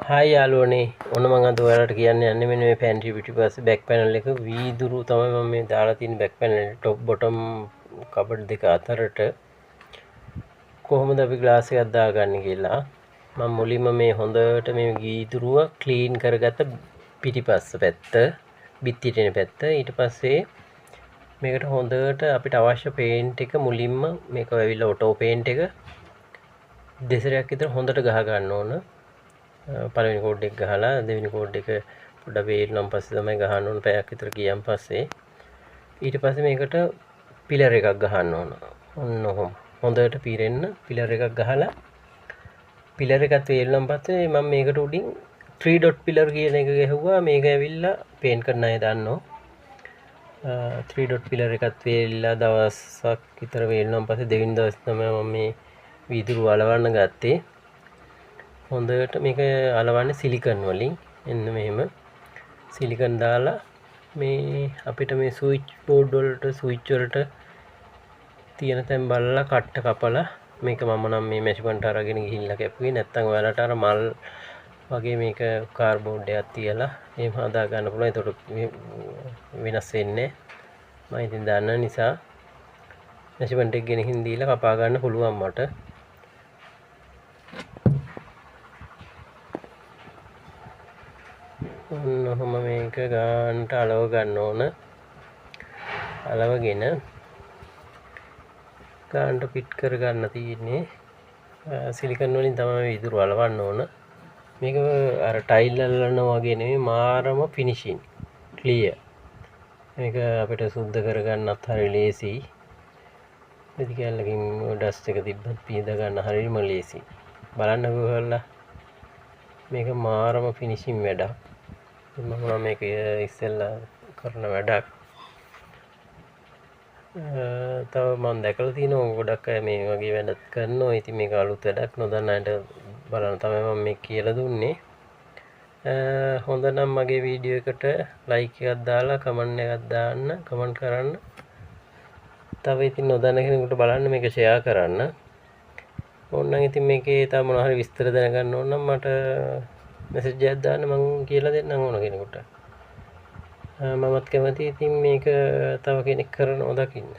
hi යාළුවනේ ඔන්න මම අද ඔයාලට කියන්න යන්නේ මෙන්න මේ පැන්ට්‍රි පිටිපස්සේ බෑක් පැනල් එක වීදුරු තමයි මම මේ දාලා තියෙන බෑක් පැනල් එක টොප් බොටම් කබඩ් දෙක අතරට කොහොමද අපි ග්ලාස් එකක් දාගන්නේ කියලා මම මුලින්ම මේ හොඳට මේ වීදුරුව ක්ලීන් කරගත්ත පිටිපස්ස පැත්ත බිත්තියට එන පැත්ත ඊට පස්සේ මේකට හොඳට අපිට අවශ්‍ය පේන්ට් එක මුලින්ම මේක ඇවිල්ලා ඔටෝ පේන්ට් එක දෙසරයක් විතර හොඳට ගහ ගන්න ඕන පළවෙනි කෝඩ් එක ගහලා දෙවෙනි කෝඩ් එක පොඩ්ඩක් වේලුනම් පස්සේ තමයි ගහන්න ඕන පැයක් විතර ගියන් පස්සේ ඊට පස්සේ මේකට පිලර් එකක් ගහන්න ඕන ඔන්න ඔහොම හොඳට පිරෙන්න පිලර් එකක් ගහලා පිලර් එකත් වේලුනම් පස්සේ මම මේකට උඩින් 3 dot පිලර් කියන එක ගැහුවා මේක ඇවිල්ලා පේන්ට් කරන අය දන්නවා 3 dot පිලර් එකත් වේලිලා දවසක් විතර වේලුනම් පස්සේ දෙවෙනි දවසේ තමයි මම මේ වීදුරු අලවන්න ගත්තේ හොඳට මේක අලවන්නේ සිලිකන් වලින් එන්න මෙහෙම සිලිකන් දාලා මේ අපිට මේ ස්විච් බෝඩ් වලට ස්විච් වලට තියෙන තැන් බලලා කට්ට කපලා මේක මම නම් මේ මෙෂර්මන්ට් අරගෙන ගිහිල්ලා කැපුවේ නැත්නම් ඔයාලට අර මල් වගේ මේක කාඩ්බෝඩ් එකක් තියලා එහෙම හදා ගන්න පුළුවන් ඒකට වෙනස් වෙන්නේ මම ඉතින් දන්න නිසා මෙෂර්මන්ට් එක ගෙනihin දීලා කපා ගන්න පුළුවන් මට ඔන්නම මේක ගන්නට අලව ගන්න ඕන අලවගෙන ගන්නට පිට් කර ගන්න තියෙන්නේ සිලිකන් වලින් තමයි විදුරු අලවන්න ඕන මේක අර ටයිල් අල්ලනවා වගේ නෙමෙයි මාරම ෆිනිෂින් ක්ලියර් මේක අපිට සුද්ධ කර ගන්නත් හරිය ලේසි ඉතින් කැලලකින් ඩස්ට් එක තිබ්බත් පීද ගන්න හරියම ලේසි බලන්නකෝ ඔයාලා මේක මාරම ෆිනිෂින් වැඩක් මම මේක ඉස්සෙල්ලා කරන වැඩක් තව මම දැකලා තියෙනවා ගොඩක් අය මේ වගේ වැඩත් කරනවා ඉතින් මේක අලුත් වැඩක් නොදන්න අයට බලන්න තමයි මම මේ කියලා දුන්නේ හොඳ නම් මගේ වීඩියෝ එකට ලයික් එකක් දාලා කමෙන්ට් එකක් දාන්න කමෙන්ට් කරන්න තව ඉතින් නොදන්න කෙනෙකුට බලන්න මේක ෂෙයා කරන්න ඕනනම් ඉතින් මේකේ තව මොනවා හරි විස්තර දැනගන්න ඕන නම් මට මෙසේජ් එකක් දාන්න මම කියලා දෙන්නම් ඕන කෙනෙකුට මමත් කැමතියි ඉතින් මේක තව කෙනෙක් කරනවා දකින්න